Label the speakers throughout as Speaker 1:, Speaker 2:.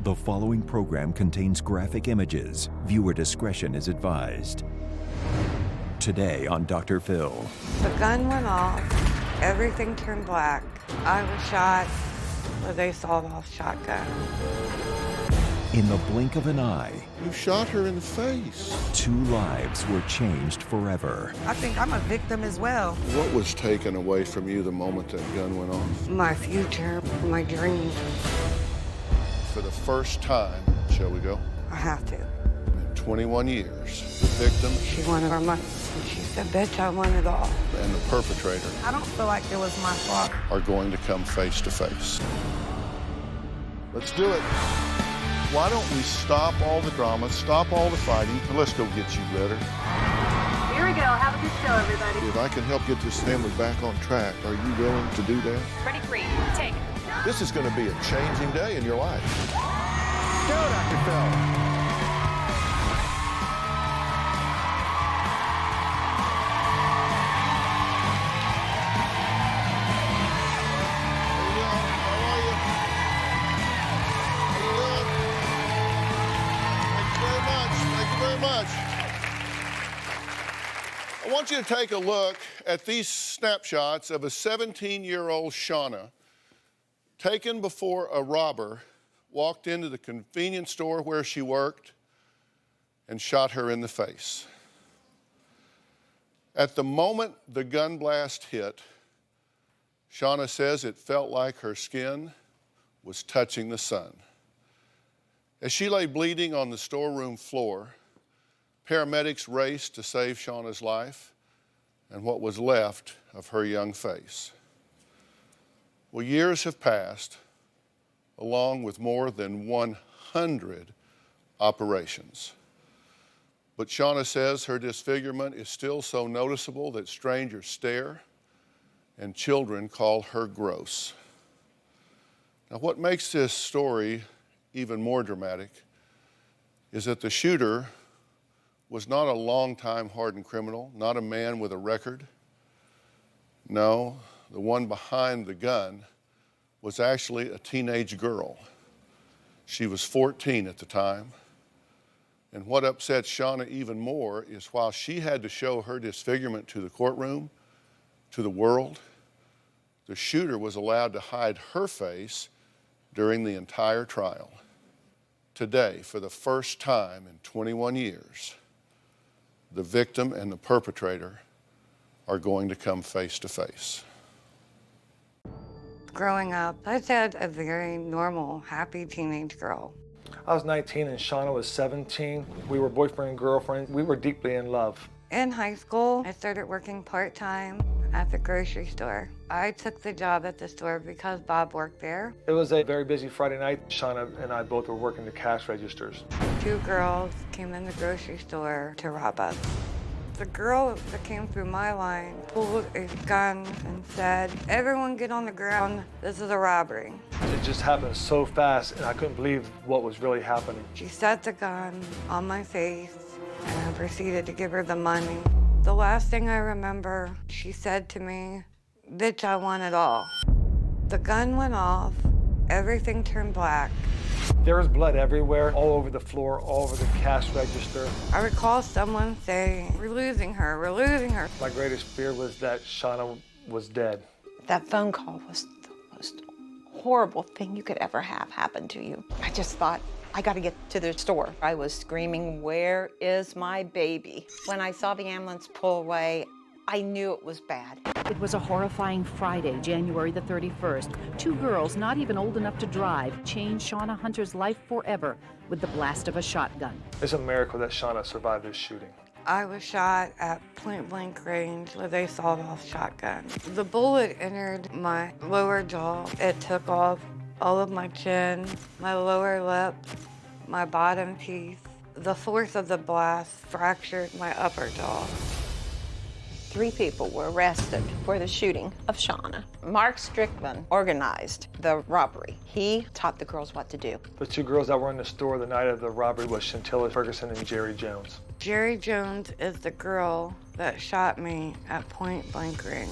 Speaker 1: The following program contains graphic images. Viewer discretion is advised. Today on Dr. Phil.
Speaker 2: The gun went off. Everything turned black. I was shot with a sawed-off shotgun.
Speaker 1: In the blink of an eye,
Speaker 3: You shot her in the face.
Speaker 1: 2 lives were changed forever.
Speaker 4: I think I'm a victim as well.
Speaker 3: What was taken away from you the moment that gun went off?
Speaker 2: My future, my dreams.
Speaker 3: For the first time, shall we go?
Speaker 2: I have to.
Speaker 3: In 21 years, the victim
Speaker 2: She wanted our money. And she said, bitch, I want it all.
Speaker 3: and the perpetrator
Speaker 4: I don't feel like it was my fault.
Speaker 3: are going to come face to face. Let's do it. Why don't we stop all the drama, stop all the fighting, and let's go get you better.
Speaker 5: Here we go. Have a good show, everybody.
Speaker 3: If I can help get this family back on track, are you willing to do that?
Speaker 5: Ready, green. Take.
Speaker 3: This is going to be a changing day in your life. Go, Dr. Phil. I want you to take a look at these snapshots of a 17-year-old Shauna taken before a robber walked into the convenience store where she worked and shot her in the face. At the moment the gun blast hit, Shauna says it felt like her skin was touching the sun. As she lay bleeding on the storeroom floor, paramedics raced to save Shauna's life and what was left of her young face. Well, years have passed, along with more than 100 operations. But Shauna says her disfigurement is still so noticeable that strangers stare and children call her gross. Now, what makes this story even more dramatic is that the shooter was not a long-time hardened criminal, not a man with a record. No, the one behind the gun was actually a teenage girl. She was 14 at the time. And what upsets Shauna even more is while she had to show her disfigurement to the courtroom, to the world, the shooter was allowed to hide her face during the entire trial. Today, for the first time in 21 years, the victim and the perpetrator are going to come face to face.
Speaker 2: Growing up, I had a very normal, happy teenage girl.
Speaker 6: I was 19 and Shauna was 17. We were boyfriend and girlfriend. We were deeply in love.
Speaker 2: In high school, I started working part-time at the grocery store. I took the job at the store because Bob worked there.
Speaker 6: It was a very busy Friday night. Shauna and I both were working the cash registers.
Speaker 2: 2 girls came in the grocery store to rob us. The girl that came through my line pulled a gun and said, "Everyone get on the ground, this is a robbery."
Speaker 6: It just happened so fast and I couldn't believe what was really happening.
Speaker 2: She set the gun on my face and I proceeded to give her the money. The last thing I remember, she said to me, "Bitch, I want it all." The gun went off, everything turned black.
Speaker 6: There was blood everywhere, all over the floor, all over the cash register.
Speaker 2: I recall someone saying, "We're losing her, we're losing her."
Speaker 6: My greatest fear was that Shauna was dead.
Speaker 7: That phone call was the most horrible thing you could ever have happen to you. I just thought, I gotta get to the store. I was screaming, "Where is my baby?" When I saw the ambulance pull away, I knew it was bad.
Speaker 8: It was a horrifying Friday, January the 31st. 2 girls, not even old enough to drive, changed Shauna Hunter's life forever with the blast of a shotgun.
Speaker 6: It's a miracle that Shauna survived this shooting.
Speaker 2: I was shot at point-blank range with a sawed-off shotgun. The bullet entered my lower jaw. It took off all of my chin, my lower lip, my bottom teeth. The force of the blast fractured my upper jaw.
Speaker 7: 3 people were arrested for the shooting of Shauna. Mark Strickland organized the robbery. He taught the girls what to do.
Speaker 6: The 2 girls that were in the store the night of the robbery was Chantilla Ferguson and Jerry Jones.
Speaker 2: Jerry Jones is the girl that shot me at point-blank range.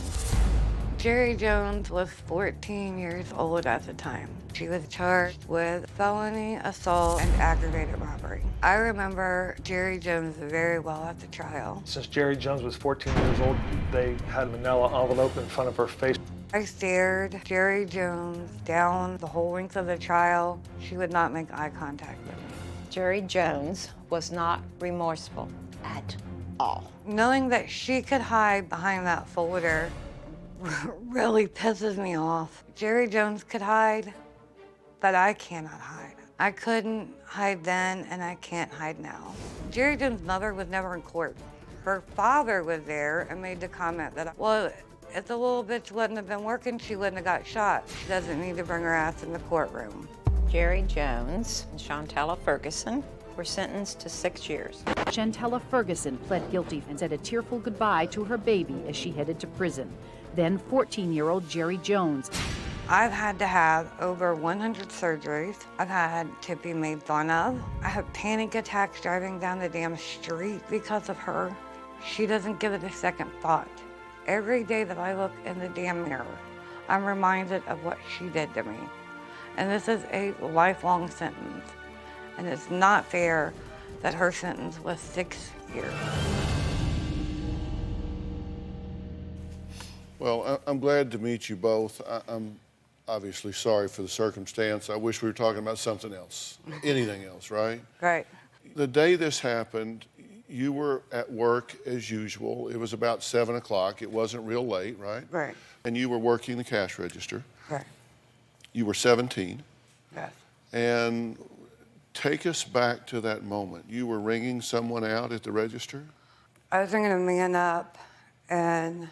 Speaker 2: Jerry Jones was 14 years old at the time. She was charged with felony assault and aggravated robbery. I remember Jerry Jones very well at the trial.
Speaker 6: Since Jerry Jones was 14 years old, they had a manila envelope in front of her face.
Speaker 2: I stared Jerry Jones down the whole length of the trial. She would not make eye contact with me.
Speaker 7: Jerry Jones was not remorseful at all.
Speaker 2: Knowing that she could hide behind that folder really pisses me off. Jerry Jones could hide, but I cannot hide. I couldn't hide then, and I can't hide now. Jerry Jones' mother was never in court. Her father was there and made the comment that, well, if the little bitch wouldn't have been working, she wouldn't have got shot. She doesn't need to bring her ass in the courtroom.
Speaker 7: Jerry Jones and Shantella Ferguson were sentenced to 6 years.
Speaker 8: Shantella Ferguson pled guilty and said a tearful goodbye to her baby as she headed to prison. Then 14-year-old Jerry Jones.
Speaker 2: I've had to have over 100 surgeries. I've had to be made fun of. I have panic attacks driving down the damn street because of her. She doesn't give it a second thought. Every day that I look in the damn mirror, I'm reminded of what she did to me. And this is a lifelong sentence. And it's not fair that her sentence was 6 years.
Speaker 3: Well, I'm glad to meet you both. I'm obviously sorry for the circumstance. I wish we were talking about something else, anything else, right?
Speaker 2: Right.
Speaker 3: The day this happened, you were at work as usual. It was about 7 o'clock. It wasn't real late, right?
Speaker 2: Right.
Speaker 3: And you were working the cash register.
Speaker 2: Right.
Speaker 3: You were 17.
Speaker 2: Yes.
Speaker 3: And take us back to that moment. You were ringing someone out at the register?
Speaker 2: I was ringing a man up, and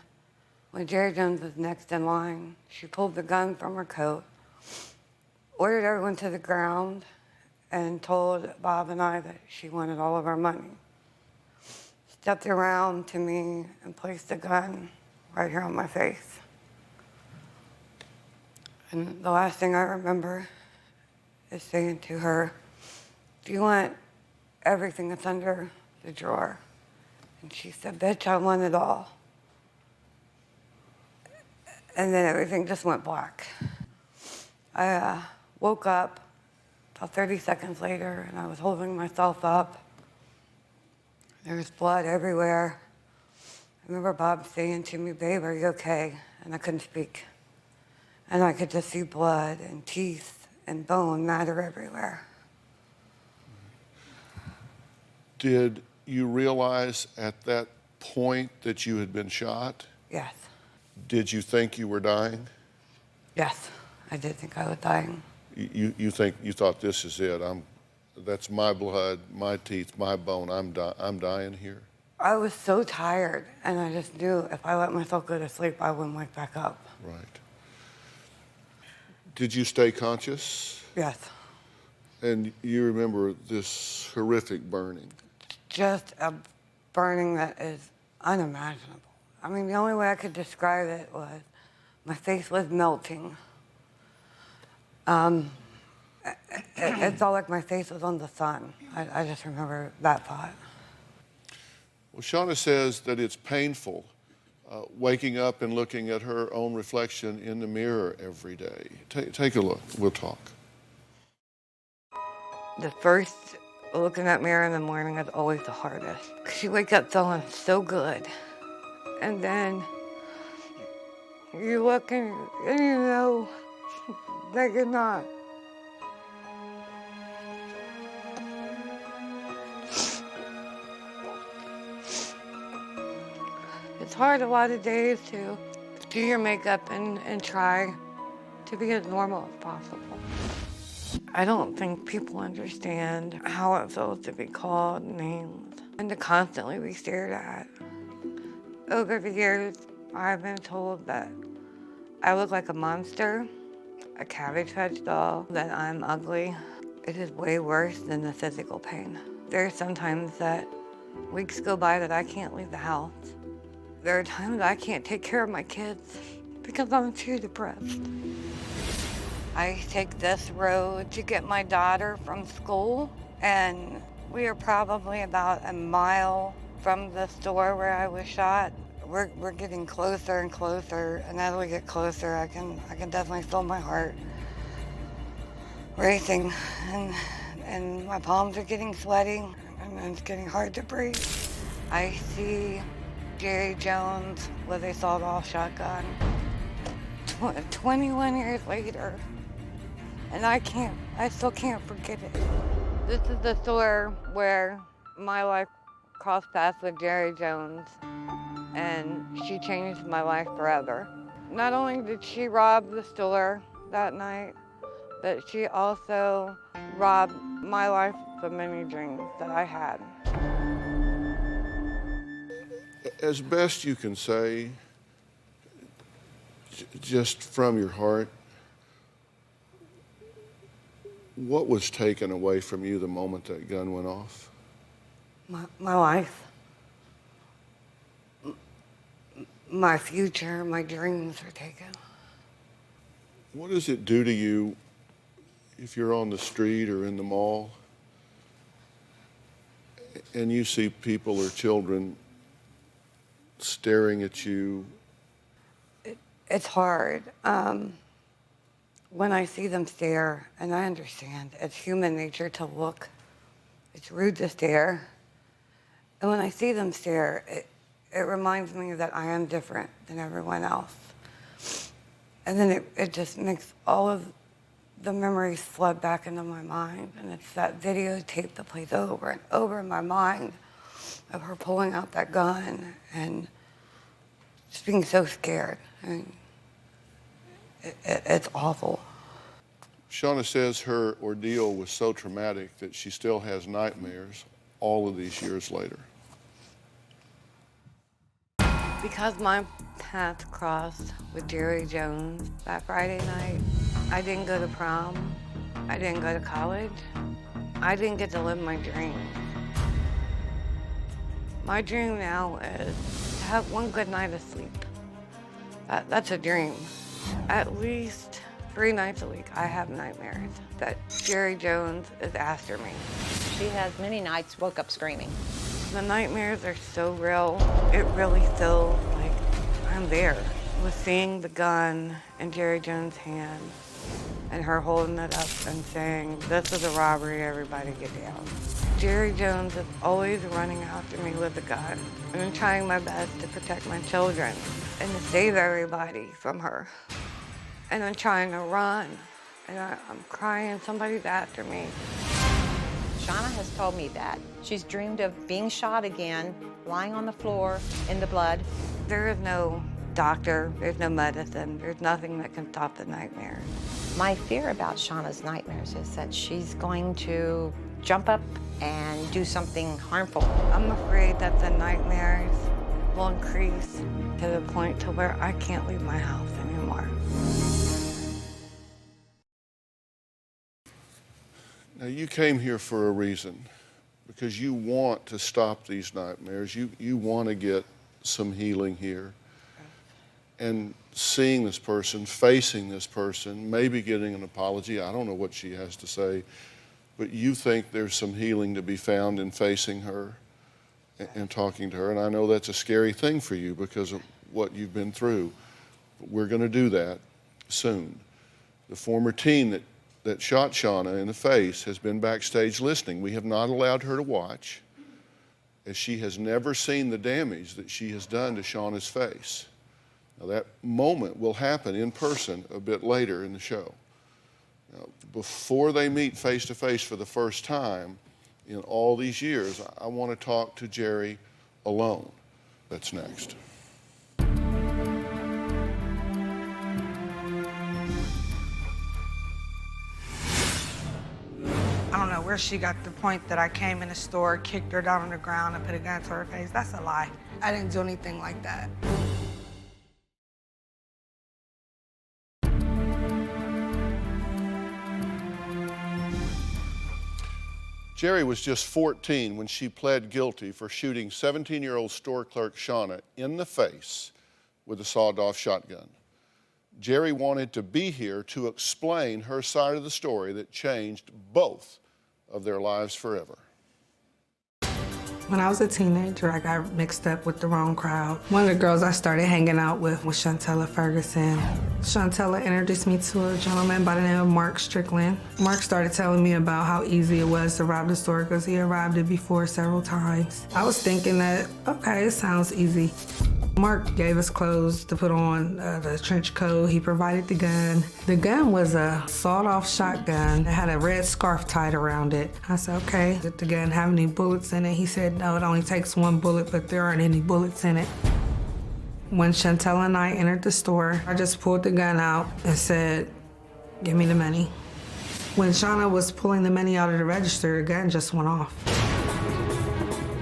Speaker 2: when Jerry Jones was next in line, she pulled the gun from her coat, ordered everyone to the ground, and told Bob and I that she wanted all of our money. Stepped around to me and placed the gun right here on my face. And the last thing I remember is saying to her, "Do you want everything that's under the drawer?" And she said, "Bitch, I want it all." And then everything just went black. I woke up about 30 seconds later, and I was holding myself up. There was blood everywhere. I remember Bob saying to me, "Babe, are you okay?" And I couldn't speak. And I could just see blood and teeth and bone matter everywhere.
Speaker 3: Did you realize at that point that you had been shot?
Speaker 2: Yes.
Speaker 3: Did you think you were dying?
Speaker 2: Yes, I did think I was dying.
Speaker 3: You thought, this is it. That's my blood, my teeth, my bone. I'm dying here.
Speaker 2: I was so tired, and I just knew if I let myself go to sleep, I wouldn't wake back up.
Speaker 3: Right. Did you stay conscious?
Speaker 2: Yes.
Speaker 3: And you remember this horrific burning?
Speaker 2: Just a burning that is unimaginable. I mean, the only way I could describe it was my face was melting. It's all like my face was on the sun. I just remember that thought.
Speaker 3: Well, Shauna says that it's painful waking up and looking at her own reflection in the mirror every day. Take a look. We'll talk.
Speaker 2: The first look in that mirror in the morning is always the hardest. 'Cause you wake up feeling so good. And then you look and you know that you're not. It's hard a lot of days to do your makeup and try to be as normal as possible. I don't think people understand how it feels to be called names and to constantly be stared at. Over the years, I've been told that I look like a monster, a Cabbage Patch doll, that I'm ugly. It is way worse than the physical pain. There are sometimes that weeks go by that I can't leave the house. There are times I can't take care of my kids because I'm too depressed. I take this road to get my daughter from school, and we are probably about a mile from the store where I was shot. we're getting closer and closer, and as we get closer, I can definitely feel my heart racing, and my palms are getting sweaty, and it's getting hard to breathe. I see Jerry Jones with a sawed-off shotgun 21 years later, and I still can't forget it. This is the store where my life crossed paths with Jerry Jones, and she changed my life forever. Not only did she rob the store that night, but she also robbed my life of many dreams that I had.
Speaker 3: As best you can say, just from your heart, what was taken away from you the moment that gun went off?
Speaker 2: My life, my future, my dreams were taken.
Speaker 3: What does it do to you if you're on the street or in the mall and you see people or children staring at you?
Speaker 2: It's hard. When I see them stare, and I understand it's human nature to look, it's rude to stare. And when I see them stare, it reminds me that I am different than everyone else. And then it just makes all of the memories flood back into my mind. And it's that videotape that plays over and over in my mind of her pulling out that gun and just being so scared. I mean, it's awful.
Speaker 3: Shauna says her ordeal was so traumatic that she still has nightmares all of these years later.
Speaker 2: Because my paths crossed with Jerry Jones that Friday night, I didn't go to prom, I didn't go to college, I didn't get to live my dream. My dream now is to have one good night of sleep. That's a dream. At least 3 nights a week, I have nightmares that Jerry Jones is after me.
Speaker 7: She has many nights woke up screaming.
Speaker 2: The nightmares are so real. It really feels like I'm there. With seeing the gun in Jerry Jones' hand and her holding it up and saying, "This is a robbery, everybody get down." Jerry Jones is always running after me with a gun. And I'm trying my best to protect my children and to save everybody from her. And I'm trying to run, and I'm crying, somebody's after me.
Speaker 7: Shauna has told me that. She's dreamed of being shot again, lying on the floor in the blood.
Speaker 2: There is no doctor, there's no medicine, there's nothing that can stop the nightmares.
Speaker 7: My fear about Shauna's nightmares is that she's going to jump up and do something harmful.
Speaker 2: I'm afraid that the nightmares will increase to the point to where I can't leave my house anymore.
Speaker 3: Now, you came here for a reason, because you want to stop these nightmares. You want to get some healing here. And seeing this person, facing this person, maybe getting an apology, I don't know what she has to say, but you think there's some healing to be found in facing her and talking to her. And I know that's a scary thing for you because of what you've been through. But we're going to do that soon. The former teen that shot Shauna in the face has been backstage listening. We have not allowed her to watch, as she has never seen the damage that she has done to Shauna's face. Now, that moment will happen in person a bit later in the show. Now, before they meet face to face for the first time in all these years, I want to talk to Jerry alone. That's next.
Speaker 4: I don't know where she got the point that I came in the store, kicked her down on the ground, and put a gun to her face. That's a lie. I didn't do anything like that.
Speaker 3: Jerry was just 14 when she pled guilty for shooting 17-year-old store clerk Shauna in the face with a sawed-off shotgun. Jerry wanted to be here to explain her side of the story that changed both of their lives forever.
Speaker 4: When I was a teenager, I got mixed up with the wrong crowd. One of the girls I started hanging out with was Shantella Ferguson. Shantella introduced me to a gentleman by the name of Mark Strickland. Mark started telling me about how easy it was to rob the store because he had robbed it before several times. I was thinking that, okay, it sounds easy. Mark gave us clothes to put on, the trench coat. He provided the gun. The gun was a sawed-off shotgun that had a red scarf tied around it. I said, okay, did the gun have any bullets in it? He said, no, it only takes one bullet, but there aren't any bullets in it. When Shantella and I entered the store, I just pulled the gun out and said, give me the money. When Shauna was pulling the money out of the register, the gun just went off.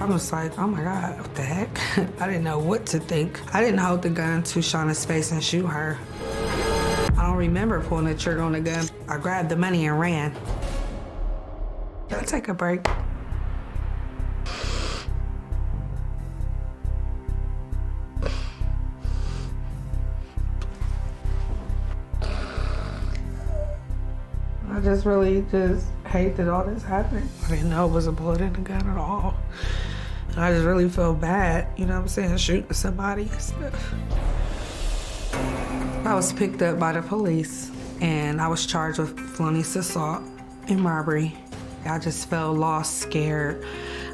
Speaker 4: I was like, oh my God, what the heck? I didn't know what to think. I didn't hold the gun to Shauna's face and shoot her. I don't remember pulling the trigger on the gun. I grabbed the money and ran. I'll take a break. I just really hate that all this happened. I didn't know it was a bullet in the gun at all. And I just really feel bad, you know what I'm saying, shooting somebody and stuff. I was picked up by the police and I was charged with felonious assault and robbery. I just felt lost, scared.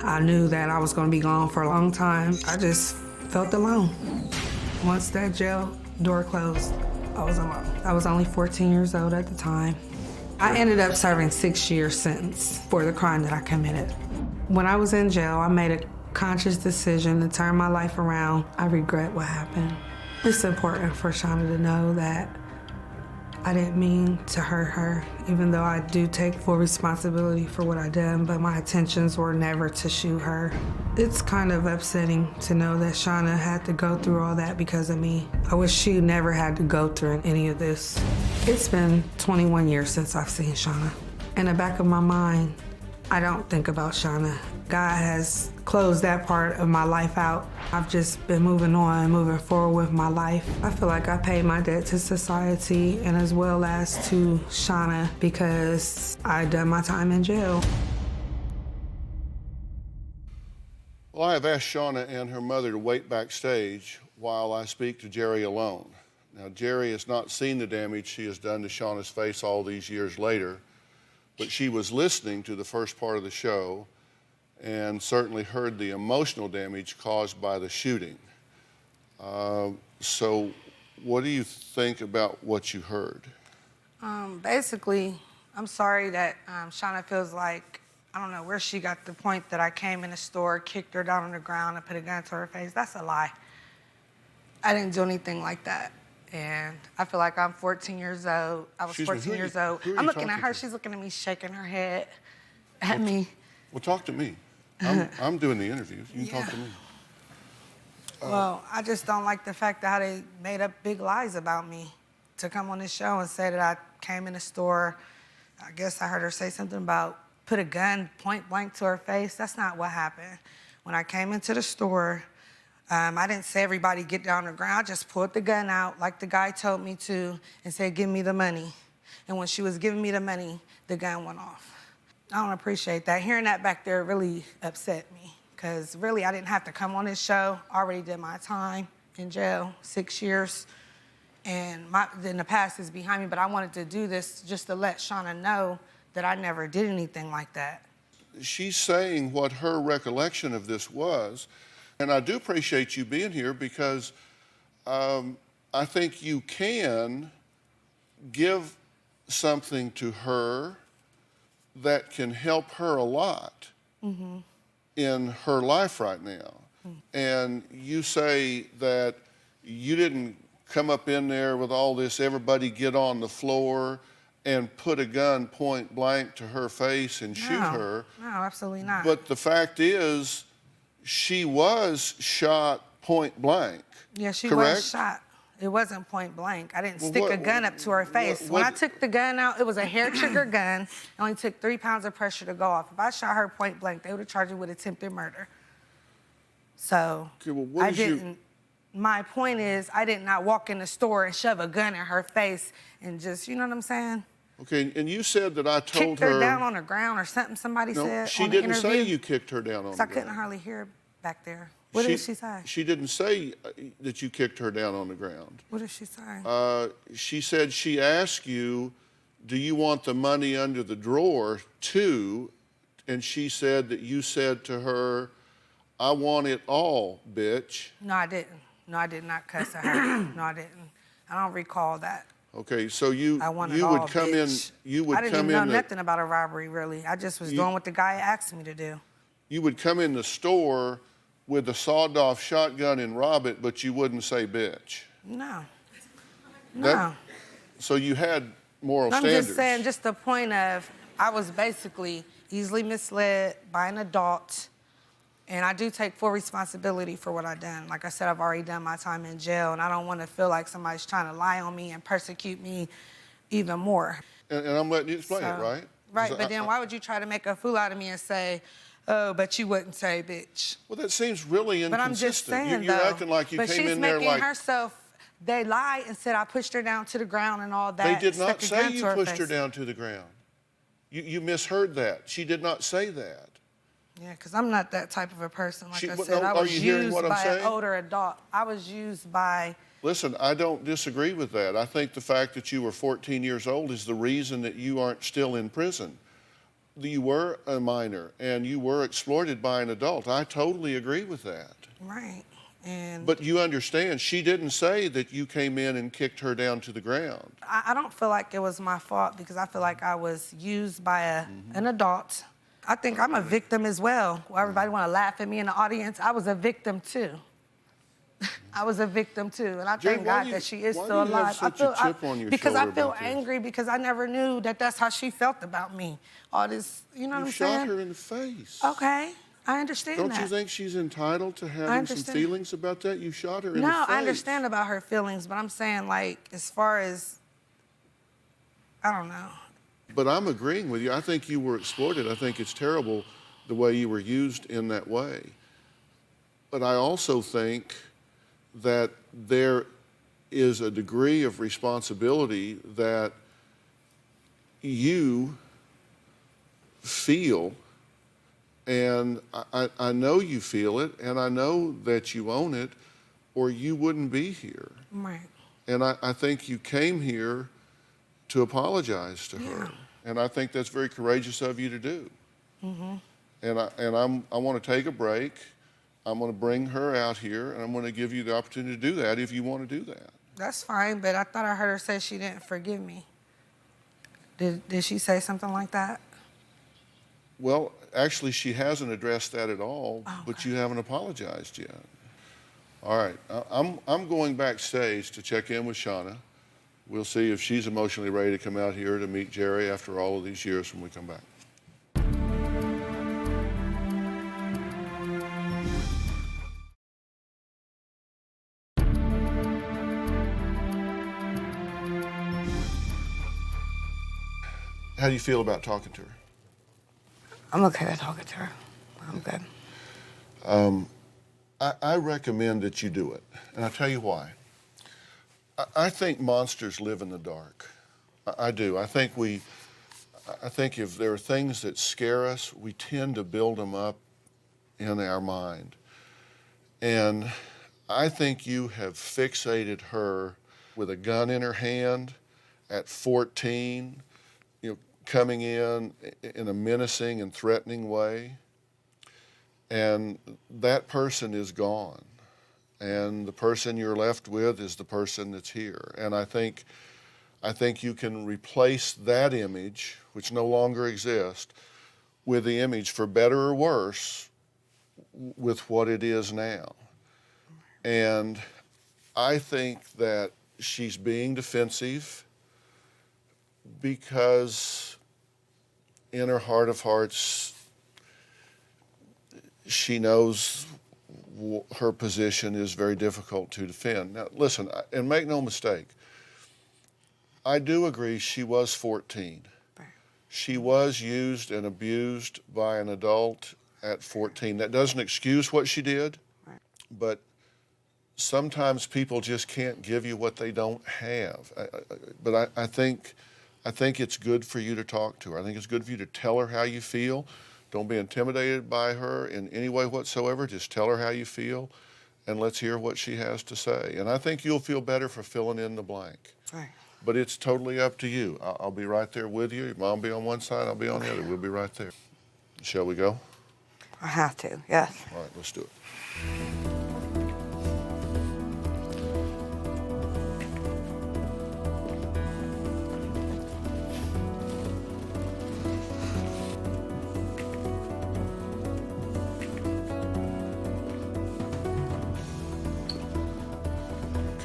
Speaker 4: I knew that I was gonna be gone for a long time. I just felt alone. Once that jail door closed, I was alone. I was only 14 years old at the time. I ended up serving 6-year sentence for the crime that I committed. When I was in jail, I made a conscious decision to turn my life around. I regret what happened. It's important for Shauna to know that I didn't mean to hurt her, even though I do take full responsibility for what I done, but my intentions were never to shoot her. It's kind of upsetting to know that Shauna had to go through all that because of me. I wish she never had to go through any of this. It's been 21 years since I've seen Shauna. In the back of my mind, I don't think about Shauna. God has closed that part of my life out. I've just been moving on, moving forward with my life. I feel like I paid my debt to society and as well as to Shauna because I done my time in jail.
Speaker 3: Well, I have asked Shauna and her mother to wait backstage while I speak to Jerry alone. Now, Jerry has not seen the damage she has done to Shauna's face all these years later, but she was listening to the first part of the show and certainly heard the emotional damage caused by the shooting. So what do you think about what you heard?
Speaker 4: Basically, I'm sorry that Shauna feels like, I don't know where she got the point that I came in the store, kicked her down on the ground and put a gun to her face. That's a lie. I didn't do anything like that. And I feel like I'm 14 years old. I was 14 years old. I'm looking at her, she's looking at me, shaking her head at me.
Speaker 3: Well, talk to me. I'm doing the interviews. You can talk to me.
Speaker 4: Well, I just don't like the fact that how they made up big lies about me to come on this show and say that I came in the store. I guess I heard her say something about put a gun point blank to her face. That's not what happened. When I came into the store, I didn't say everybody get down on the ground. I just pulled the gun out like the guy told me to and said, give me the money. And when she was giving me the money, the gun went off. I don't appreciate that. Hearing that back there really upset me because really I didn't have to come on this show. I already did my time in jail, 6 years. And then the past is behind me, but I wanted to do this just to let Shauna know that I never did anything like that.
Speaker 3: She's saying what her recollection of this was. And I do appreciate you being here because I think you can give something to her that can help her a lot in her life right now. And you say that you didn't come up in there with all this, everybody get on the floor and put a gun point blank to her face and shoot her.
Speaker 4: No, absolutely not.
Speaker 3: But the fact is, she was shot point blank.
Speaker 4: Yeah, she
Speaker 3: correct?
Speaker 4: was shot. It wasn't point blank. I didn't stick a gun up to her face. When I took the gun out, it was a hair trigger gun. It only took 3 pounds of pressure to go off. If I shot her point blank, they would have charged me with attempted murder. So
Speaker 3: Okay, well, what
Speaker 4: I
Speaker 3: is
Speaker 4: didn't. My point is, I did not walk in the store and shove a gun in her face and just, you know what I'm saying?
Speaker 3: Okay, and you said that I told
Speaker 4: Kicked her down on the ground or something, somebody
Speaker 3: No,
Speaker 4: said
Speaker 3: she
Speaker 4: on the
Speaker 3: didn't say
Speaker 4: interview.
Speaker 3: you kicked her down on the
Speaker 4: 'Cause I
Speaker 3: ground.
Speaker 4: couldn't hardly hear back there. What did she say?
Speaker 3: She didn't say that you kicked her down on the ground.
Speaker 4: What did she say?
Speaker 3: She said she asked you, do you want the money under the drawer too? And she said that you said to her, I want it all, bitch.
Speaker 4: No, I didn't. No, I did not cuss at her. No, I didn't. I don't recall that.
Speaker 3: Okay, so you
Speaker 4: I want it
Speaker 3: you
Speaker 4: all,
Speaker 3: would come
Speaker 4: bitch.
Speaker 3: in you would
Speaker 4: I didn't
Speaker 3: come
Speaker 4: even know
Speaker 3: in the,
Speaker 4: nothing about a robbery, really. I just was doing what the guy asked me to do.
Speaker 3: you would come in the store with a sawed-off shotgun and rob it, but you wouldn't say bitch.
Speaker 4: No. No.
Speaker 3: That- So you had moral
Speaker 4: I'm
Speaker 3: standards.
Speaker 4: just saying, just the point of, I was basically easily misled by an adult, and I do take full responsibility for what I done. Like I said, I've already done my time in jail, and I don't want to feel like somebody's trying to lie on me and persecute me even more.
Speaker 3: And I'm letting you explain it, right?
Speaker 4: Right,
Speaker 3: 'Cause
Speaker 4: but then why would you try to make a fool out of me and say, oh, but you wouldn't say bitch?
Speaker 3: Well, that seems really inconsistent.
Speaker 4: But I'm just saying,
Speaker 3: You're
Speaker 4: though.
Speaker 3: acting like you
Speaker 4: but
Speaker 3: came
Speaker 4: she's
Speaker 3: in there
Speaker 4: making
Speaker 3: like...
Speaker 4: herself, they lied and said I pushed her down to the ground and all that.
Speaker 3: They did not
Speaker 4: stuck a
Speaker 3: say
Speaker 4: gun
Speaker 3: you
Speaker 4: to her
Speaker 3: pushed her
Speaker 4: face.
Speaker 3: down to the ground. You misheard that. She did not say that.
Speaker 4: Yeah, because I'm not that type of a person. Like I
Speaker 3: But
Speaker 4: said,
Speaker 3: no,
Speaker 4: I
Speaker 3: are
Speaker 4: was
Speaker 3: you hearing
Speaker 4: used
Speaker 3: what I'm
Speaker 4: by an
Speaker 3: saying?
Speaker 4: older adult. I was used by...
Speaker 3: Listen, I don't disagree with that. I think the fact that you were 14 years old is the reason that you aren't still in prison. You were a minor and you were exploited by an adult. I totally agree with that.
Speaker 4: Right. And
Speaker 3: But you understand, she didn't say that you came in and kicked her down to the ground.
Speaker 4: I don't feel like it was my fault because I feel like I was used by an adult. I think I'm a victim as well. Everybody want to laugh at me in the audience. I was a victim too. I was a victim too, and I
Speaker 3: Jay,
Speaker 4: thank
Speaker 3: why
Speaker 4: God
Speaker 3: do you-
Speaker 4: that she is
Speaker 3: why
Speaker 4: still
Speaker 3: do you have
Speaker 4: alive.
Speaker 3: such a chip on your
Speaker 4: because I
Speaker 3: shoulder
Speaker 4: feel
Speaker 3: about this?
Speaker 4: angry because I never knew that that's how she felt about me. All this, you know what
Speaker 3: You
Speaker 4: I'm
Speaker 3: shot
Speaker 4: saying?
Speaker 3: her in the face.
Speaker 4: Okay, I understand
Speaker 3: Don't
Speaker 4: that.
Speaker 3: you think she's entitled to having some
Speaker 4: understand.
Speaker 3: feelings about that? You shot her in the
Speaker 4: No,
Speaker 3: face.
Speaker 4: I understand about her feelings, but I'm saying, like, as far as, I don't know.
Speaker 3: But I'm agreeing with you. I think you were exploited. I think it's terrible the way you were used in that way. But I also think that there is a degree of responsibility that you feel, and I know you feel it, and I know that you own it, or you wouldn't be here.
Speaker 4: Right.
Speaker 3: And I think you came here to apologize to her. And I think that's very courageous of you to do.
Speaker 4: Mm-hmm.
Speaker 3: And I want to take a break. I'm going to bring her out here, and I'm going to give you the opportunity to do that if you want to do that.
Speaker 4: That's fine, but I thought I heard her say she didn't forgive me. Did she say something like that?
Speaker 3: Well, actually, she hasn't addressed that at all,
Speaker 4: Oh,
Speaker 3: but
Speaker 4: okay.
Speaker 3: you haven't apologized yet. All right, I'm going backstage to check in with Shauna. We'll see if she's emotionally ready to come out here to meet Jerry after all of these years when we come back. How do you feel about talking to her?
Speaker 2: I'm okay with talking to her. I'm good.
Speaker 3: I recommend that you do it, and I'll tell you why. I think monsters live in the dark. I do. I think if there are things that scare us, we tend to build them up in our mind. And I think you have fixated her with a gun in her hand at 14, coming in a menacing and threatening way. And that person is gone. And the person you're left with is the person that's here. And I think you can replace that image, which no longer exists, with the image, for better or worse, with what it is now. And I think that she's being defensive because in her heart of hearts, she knows her position is very difficult to defend. Now, listen, and make no mistake, I do agree she was 14.
Speaker 2: Right.
Speaker 3: She was used and abused by an adult at 14. That doesn't excuse what she did,
Speaker 2: Right.
Speaker 3: but sometimes people just can't give you what they don't have. But I think I think it's good for you to talk to her. I think it's good for you to tell her how you feel. Don't be intimidated by her in any way whatsoever. Just tell her how you feel, and let's hear what she has to say. And I think you'll feel better for filling in the blank.
Speaker 2: Right.
Speaker 3: But it's totally up to you. I'll be right there with you. Your mom will be on one side, I'll be on the other. We'll be right there. Shall we go?
Speaker 2: I have to, yes.
Speaker 3: All right, let's do it.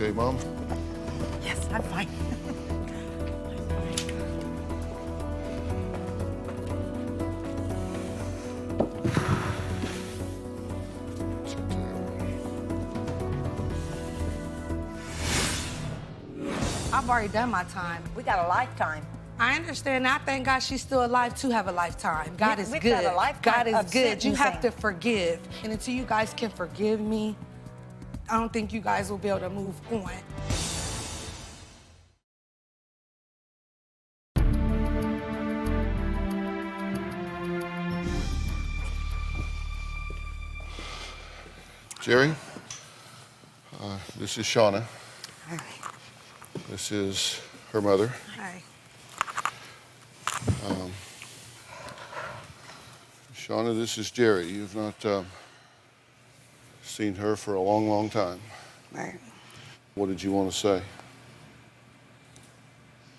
Speaker 3: Okay, Mom?
Speaker 7: Yes, I'm fine.
Speaker 4: I've already done my time.
Speaker 7: We got a lifetime.
Speaker 4: I understand. I thank God she's still alive to have a lifetime. God is
Speaker 7: We've
Speaker 4: good.
Speaker 7: got a lifetime
Speaker 4: God is
Speaker 7: of
Speaker 4: good. You have to
Speaker 7: sentencing.
Speaker 4: forgive. And until you guys can forgive me, I don't think you guys will be able to move on.
Speaker 3: Jerry, this is Shauna.
Speaker 2: Hi.
Speaker 3: This is her mother.
Speaker 4: Hi.
Speaker 3: Shauna, this is Jerry. You've not seen her for a long, long time.
Speaker 2: Right.
Speaker 3: What did you want to say?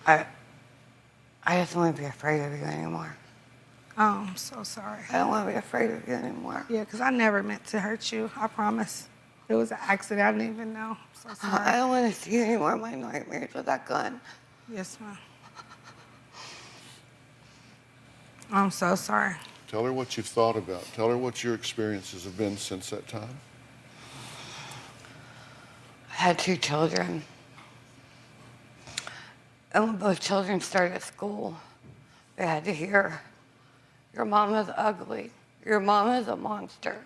Speaker 2: I just don't want to be afraid of you anymore.
Speaker 4: Oh, I'm so sorry.
Speaker 2: I don't want to be afraid of you anymore.
Speaker 4: Yeah, because I never meant to hurt you. I promise. It was an accident. I didn't even know. I'm so
Speaker 2: I
Speaker 4: sorry.
Speaker 2: don't want to see any more of my nightmares with that gun.
Speaker 4: Yes, ma'am. I'm so sorry.
Speaker 3: Tell her what you've thought about. Tell her what your experiences have been since that time.
Speaker 2: I had 2 children. And when both children started school, they had to hear, your mom is ugly. Your mom is a monster.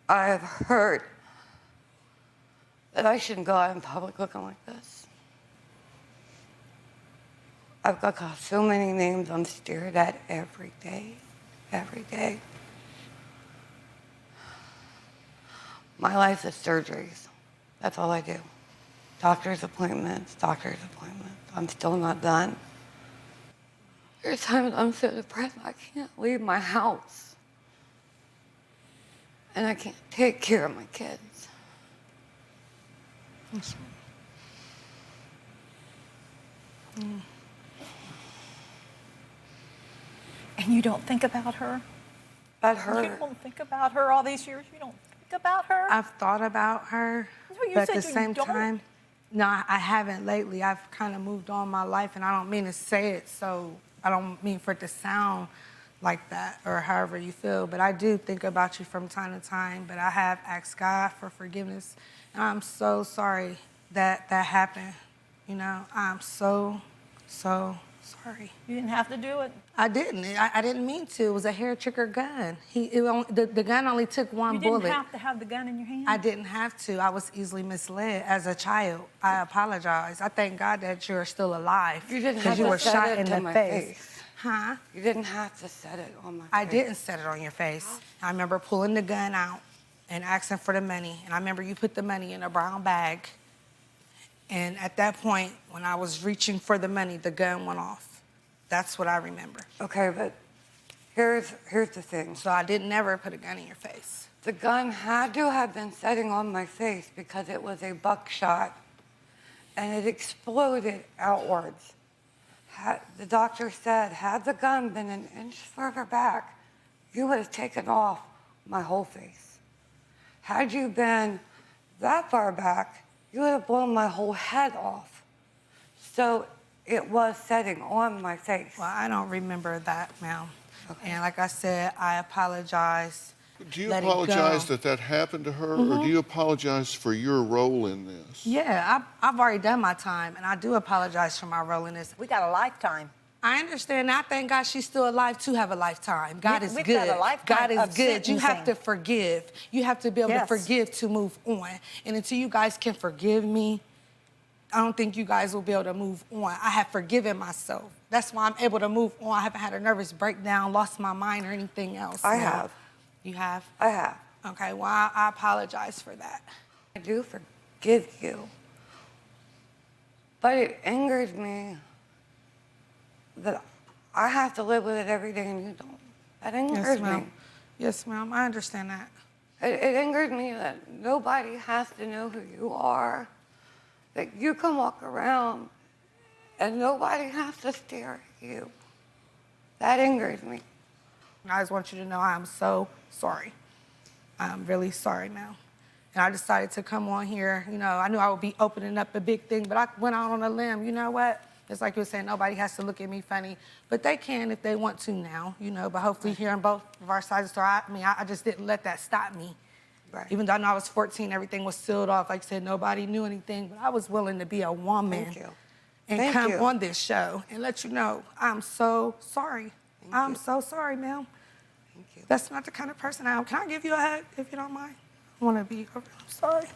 Speaker 2: I have heard that I shouldn't go out in public looking like this. I've got so many names I'm stared at every day, every day. My life is surgeries. That's all I do. Doctor's appointments, doctor's appointments. I'm still not done. There's times I'm so depressed I can't leave my house. And I can't take care of my kids.
Speaker 7: And you don't think about her?
Speaker 2: About
Speaker 7: You
Speaker 2: her.
Speaker 7: don't think about her all these years? You don't think about her?
Speaker 4: I've thought about her,
Speaker 7: No, you
Speaker 4: but at
Speaker 7: said
Speaker 4: the
Speaker 7: you
Speaker 4: same
Speaker 7: don't.
Speaker 4: time, no, I haven't lately. I've kind of moved on my life, and I don't mean to say it, so I don't mean for it to sound like that or however you feel, but I do think about you from time to time, but I have asked God for forgiveness, and I'm so sorry that that happened. You know, I'm so sorry.
Speaker 7: You didn't have to do it.
Speaker 4: I didn't. I didn't mean to. It was a hair trigger gun. The gun only took one
Speaker 7: You didn't
Speaker 4: bullet.
Speaker 7: have to have the gun in your hand.
Speaker 4: I didn't have to. I was easily misled as a child. I apologize. I thank God that you're still alive.
Speaker 2: You didn't have
Speaker 4: because you
Speaker 2: to
Speaker 4: were
Speaker 2: set
Speaker 4: shot
Speaker 2: it
Speaker 4: in
Speaker 2: to
Speaker 4: the
Speaker 2: my
Speaker 4: face.
Speaker 2: face.
Speaker 4: Huh?
Speaker 2: You didn't have to set it on my face.
Speaker 4: I didn't set it on your face. I remember pulling the gun out and asking for the money. And I remember you put the money in a brown bag. And at that point, when I was reaching for the money, the gun went off. That's what I remember.
Speaker 2: Okay, but here's the thing.
Speaker 4: So I didn't never put a gun in your face.
Speaker 2: The gun had to have been setting on my face because it was a buckshot and it exploded outwards. The doctor said, had the gun been an inch further back, you would have taken off my whole face. Had you been that far back, you would have blown my whole head off. So it was setting on my face.
Speaker 4: Well, I don't remember that, ma'am. Okay. And like I said, I apologize.
Speaker 3: Do you
Speaker 4: Let it
Speaker 3: apologize
Speaker 4: go.
Speaker 3: that happened to her, or do you apologize for your role in this?
Speaker 4: Yeah, I've already done my time, and I do apologize for my role in this.
Speaker 7: We got a lifetime.
Speaker 4: I understand. I thank God she's still alive to have a lifetime. God is
Speaker 7: We've
Speaker 4: good.
Speaker 7: got a lifetime
Speaker 4: God is
Speaker 7: of
Speaker 4: good. You have to
Speaker 7: sentencing.
Speaker 4: forgive. You have to be able to
Speaker 7: Yes.
Speaker 4: forgive to move on. And until you guys can forgive me, I don't think you guys will be able to move on. I have forgiven myself. That's why I'm able to move on. I haven't had a nervous breakdown, lost my mind, or anything else.
Speaker 2: I
Speaker 4: No.
Speaker 2: have.
Speaker 4: You have?
Speaker 2: I have.
Speaker 4: Okay, well, I apologize for that.
Speaker 2: I do forgive you. But it angers me that I have to live with it every day and you don't. That angers
Speaker 4: Yes,
Speaker 2: me.
Speaker 4: ma'am. Yes, ma'am, I understand that.
Speaker 2: It angers me that nobody has to know who you are, that you can walk around and nobody has to stare at you. That angers me.
Speaker 4: I just want you to know I am so sorry. I'm really sorry now. And I decided to come on here. You know, I knew I would be opening up a big thing, but I went out on a limb. You know what? It's like you were saying, nobody has to look at me funny, but they can if they want to now, you know, but hopefully hearing both of our sides of the story, I just didn't let that stop me.
Speaker 2: Right.
Speaker 4: Even though I know I was 14, everything was sealed off. Like I said, nobody knew anything, but I was willing to be a woman.
Speaker 2: Thank you.
Speaker 4: And
Speaker 2: Thank
Speaker 4: come
Speaker 2: you.
Speaker 4: on this show and let you know I'm so sorry. I'm so sorry, ma'am.
Speaker 2: Thank you.
Speaker 4: That's not the kind of person I am. Can I give you a hug, if you don't mind? I want to be over. I'm sorry.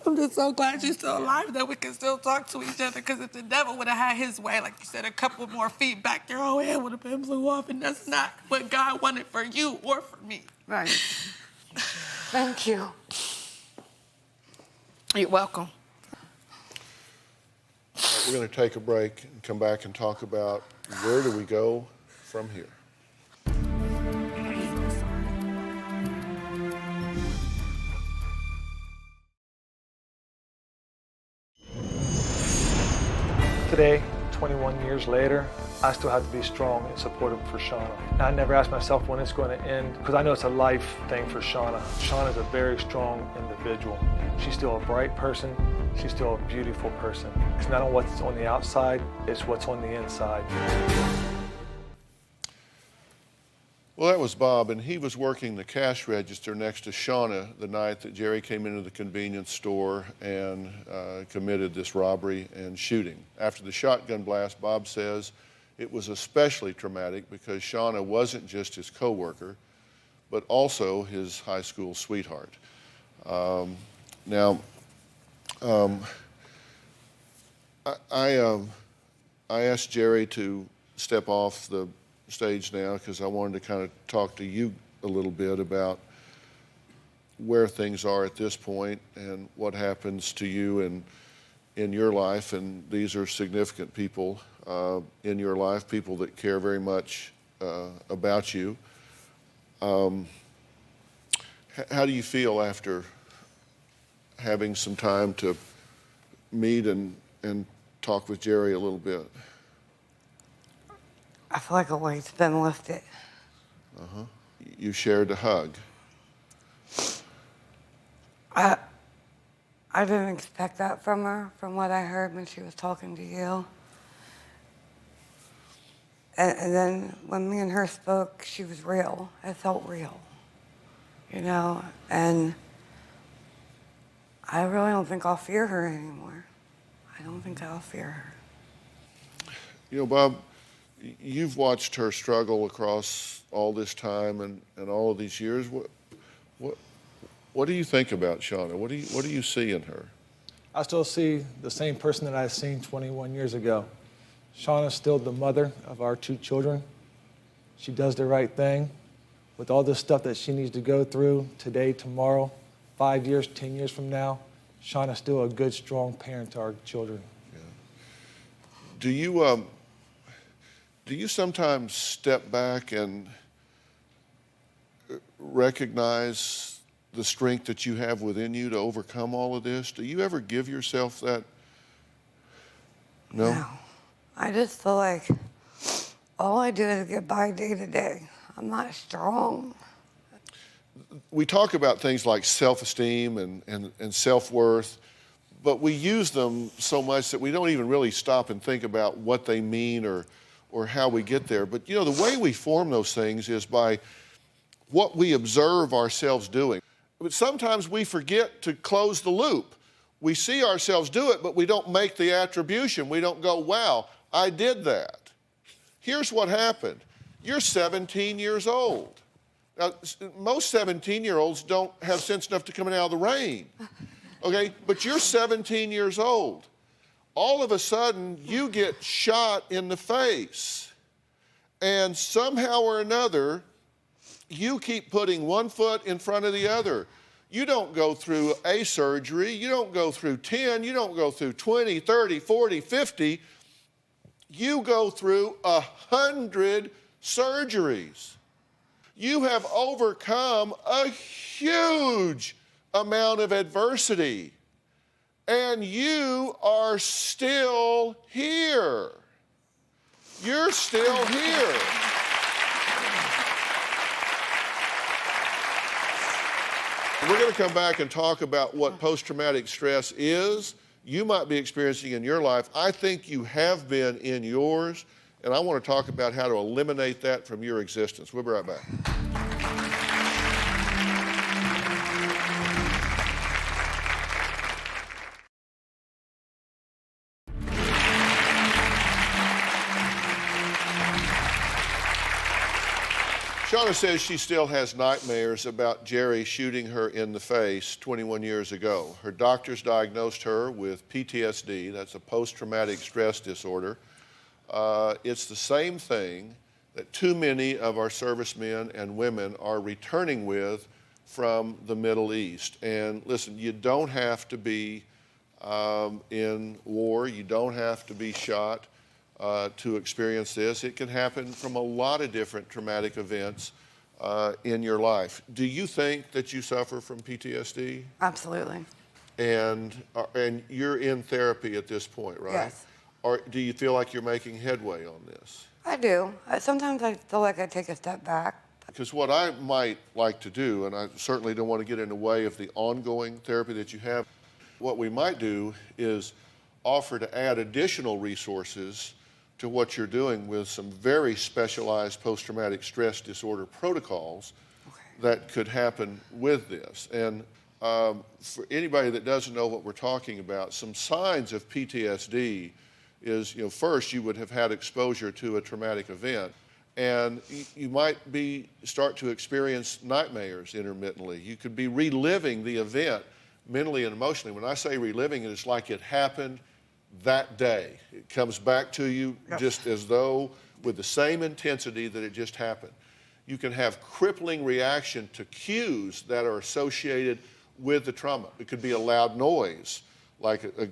Speaker 4: I'm just so glad you're still alive, that we can still talk to each other, because if the devil would have had his way, like you said, a couple more feet back, your whole head would have been blew off, and that's not what God wanted for you or for me.
Speaker 2: Right. Thank you.
Speaker 4: You're welcome.
Speaker 3: We're going to take a break and come back and talk about where do we go from here.
Speaker 6: Today, 21 years later, I still have to be strong and supportive for Shauna. And I never ask myself when it's going to end, because I know it's a life thing for Shauna. Shauna's a very strong individual. She's still a bright person. She's still a beautiful person. It's not on what's on the outside, it's what's on the inside.
Speaker 3: Well, that was Bob, and he was working the cash register next to Shauna the night that Jerry came into the convenience store and committed this robbery and shooting. After the shotgun blast, Bob says it was especially traumatic because Shauna wasn't just his coworker, but also his high school sweetheart. I asked Jerry to step off the stage now because I wanted to kind of talk to you a little bit about where things are at this point and what happens to you and in your life. And these are significant people in your life, people that care very much about you. How do you feel after having some time to meet and talk with Jerry a little bit?
Speaker 2: I feel like a weight's been lifted.
Speaker 3: You shared a hug.
Speaker 2: I didn't expect that from her, from what I heard when she was talking to you. And then when me and her spoke, she was real. It felt real, you know? And I really don't think I'll fear her anymore. I don't think I'll fear her.
Speaker 3: You know, Bob, you've watched her struggle across all this time and all of these years. What do you think about Shauna? What do you see in her?
Speaker 6: I still see the same person that I seen 21 years ago. Shauna's still the mother of our 2 children. She does the right thing. With all this stuff that she needs to go through today, tomorrow, 5 years, 10 years from now, Shauna's still a good, strong parent to our children.
Speaker 3: Yeah. Do you sometimes step back and recognize the strength that you have within you to overcome all of this? Do you ever give yourself that? No?
Speaker 2: I just feel like all I do is get by day to day. I'm not strong.
Speaker 3: We talk about things like self-esteem and self-worth, but we use them so much that we don't even really stop and think about what they mean or how we get there. But you know, the way we form those things is by what we observe ourselves doing. But sometimes we forget to close the loop. We see ourselves do it, but we don't make the attribution. We don't go, wow, I did that. Here's what happened. You're 17 years old. Now, most 17-year-olds don't have sense enough to come out of the rain, okay? But you're 17 years old. All of a sudden, you get shot in the face. And somehow or another, you keep putting one foot in front of the other. You don't go through a surgery. You don't go through 10. You don't go through 20, 30, 40, 50. You go through 100 surgeries. You have overcome a huge amount of adversity, and you are still here. You're still here. We're going to come back and talk about what post-traumatic stress is. You might be experiencing in your life. I think you have been in yours, and I want to talk about how to eliminate that from your existence. We'll be right back. Shauna says she still has nightmares about Jerry shooting her in the face 21 years ago. Her doctors diagnosed her with PTSD, that's a post-traumatic stress disorder. It's the same thing that too many of our servicemen and women are returning with from the Middle East. And listen, you don't have to be in war, you don't have to be shot to experience this. It can happen from a lot of different traumatic events in your life. Do you think that you suffer from PTSD?
Speaker 2: Absolutely.
Speaker 3: And you're in therapy at this point, right?
Speaker 2: Yes.
Speaker 3: Or do you feel like you're making headway on this?
Speaker 2: I do. Sometimes I feel like I take a step back.
Speaker 3: Because what I might like to do, and I certainly don't want to get in the way of the ongoing therapy that you have, what we might do is offer to add additional resources to what you're doing with some very specialized post-traumatic stress disorder protocols that could happen with this. And for anybody that doesn't know what we're talking about, some signs of PTSD is, first you would have had exposure to a traumatic event, and you might start to experience nightmares intermittently. You could be reliving the event mentally and emotionally. When I say reliving it, it's like it happened that day. It comes back to you just as though with the same intensity that it just happened. You can have crippling reaction to cues that are associated with the trauma. It could be a loud noise, like a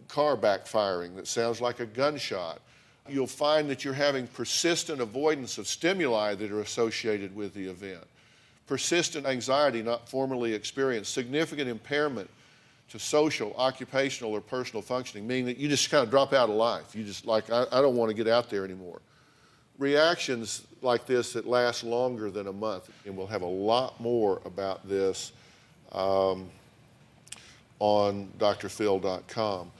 Speaker 3: car backfiring that sounds like a gunshot. You'll find that you're having persistent avoidance of stimuli that are associated with the event. Persistent anxiety not formerly experienced, significant impairment to social, occupational, or personal functioning, meaning that you just kind of drop out of life. You just I don't want to get out there anymore. Reactions like this that last longer than a month, and we'll have a lot more about this on drphil.com.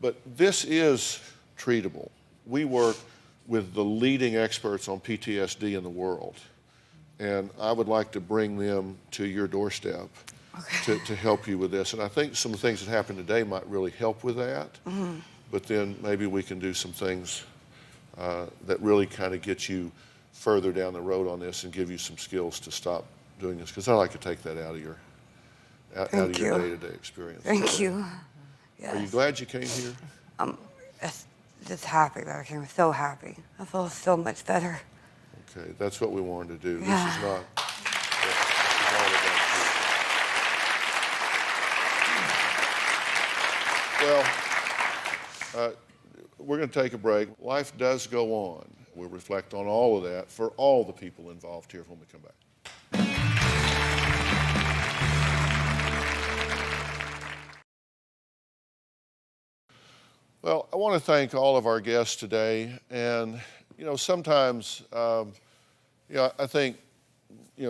Speaker 3: But this is treatable. We work with the leading experts on PTSD in the world, and I would like to bring them to your doorstep to help you with this. And I think some of the things that happened today might really help with that, but then maybe we can do some things that really kind of get you further down the road on this and give you some skills to stop doing this, because I like to take that out of your day-to-day experience.
Speaker 2: Thank you.
Speaker 3: Yes. Are you glad you came here?
Speaker 2: Just happy that I came. So happy. I feel so much better.
Speaker 3: Okay, that's what we wanted to do.
Speaker 2: Yeah.
Speaker 3: This is not. Well, we're going to take a break. Life does go on. We'll reflect on all of that for all the people involved here when we come back. Well, I want to thank all of our guests today. And, sometimes, I think,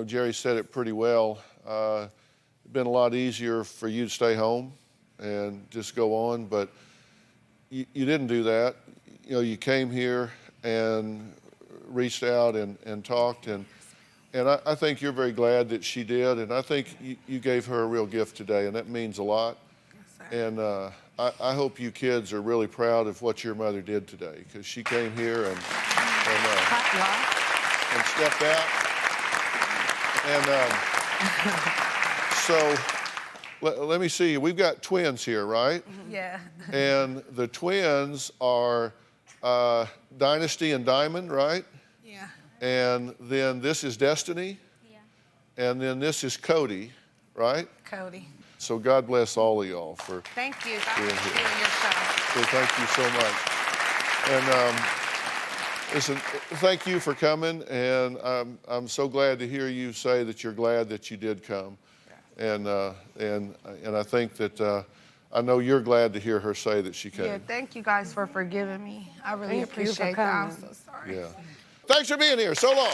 Speaker 3: Jerry said it pretty well. It's been a lot easier for you to stay home and just go on, but you didn't do that. You came here and reached out and talked, and And I think you're very glad that she did, and I think you gave her a real gift today, and that means a lot. And I hope you kids are really proud of what your mother did today, because she came here and stepped out. And so let me see. We've got twins here, right?
Speaker 4: Yeah.
Speaker 3: And the twins are Dynasty and Diamond, right?
Speaker 4: Yeah.
Speaker 3: And then this is Destiny. Yeah. And then this is Cody, right?
Speaker 4: Cody.
Speaker 3: So God bless all of y'all for
Speaker 4: Thank you.
Speaker 3: being here.
Speaker 4: Your show.
Speaker 3: So thank you so much. And listen, thank you for coming. And I'm so glad to hear you say that you're glad that you did come. And I think that I know you're glad to hear her say that she came.
Speaker 4: Yeah, thank you guys for forgiving me. I really appreciate that. I'm so sorry.
Speaker 3: Yeah. Thanks for being here. So long.